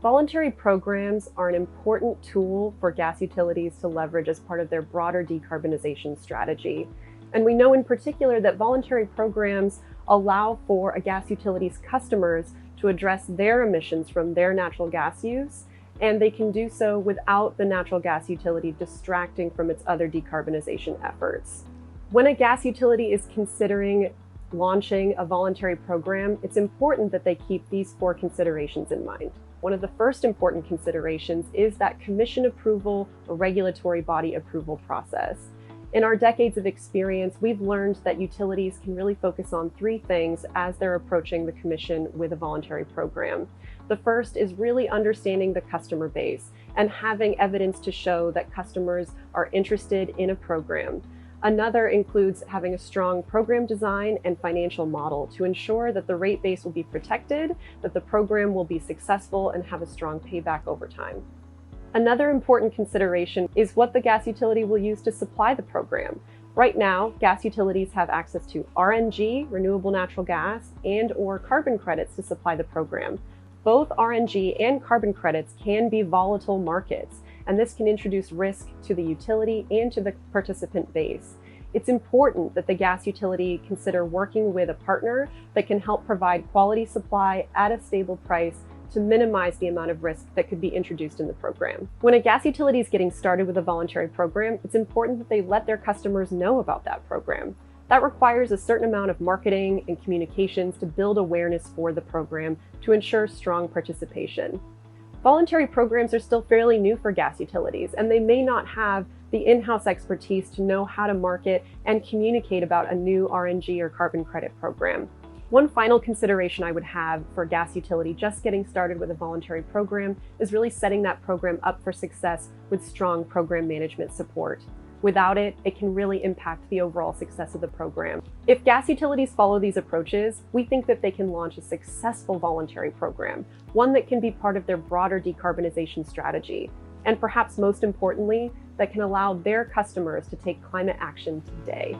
Voluntary programs are an important tool for gas utilities to leverage as part of their broader decarbonization strategy. And we know in particular that voluntary programs allow for a gas utility's customers to address their emissions from their natural gas use, and they can do so without the natural gas utility distracting from its other decarbonization efforts. When a gas utility is considering launching a voluntary program, it's important that they keep these 4 considerations in mind. One of the first important considerations is that commission approval or regulatory body approval process. In our decades of experience, we've learned that utilities can really focus on 3 things as they're approaching the commission with a voluntary program. The first is really understanding the customer base and having evidence to show that customers are interested in a program. Another includes having a strong program design and financial model to ensure that the rate base will be protected, that the program will be successful, and have a strong payback over time. Another important consideration is what the gas utility will use to supply the program. Right now, gas utilities have access to RNG, renewable natural gas, and/or carbon credits to supply the program. Both RNG and carbon credits can be volatile markets, and this can introduce risk to the utility and to the participant base. It's important that the gas utility consider working with a partner that can help provide quality supply at a stable price to minimize the amount of risk that could be introduced in the program. When a gas utility is getting started with a voluntary program, it's important that they let their customers know about that program. That requires a certain amount of marketing and communications to build awareness for the program to ensure strong participation. Voluntary programs are still fairly new for gas utilities, and they may not have the in-house expertise to know how to market and communicate about a new RNG or carbon credit program. One final consideration I would have for a gas utility just getting started with a voluntary program is really setting that program up for success with strong program management support. Without it, it can really impact the overall success of the program. If gas utilities follow these approaches, we think that they can launch a successful voluntary program, one that can be part of their broader decarbonization strategy, and perhaps most importantly, that can allow their customers to take climate action today.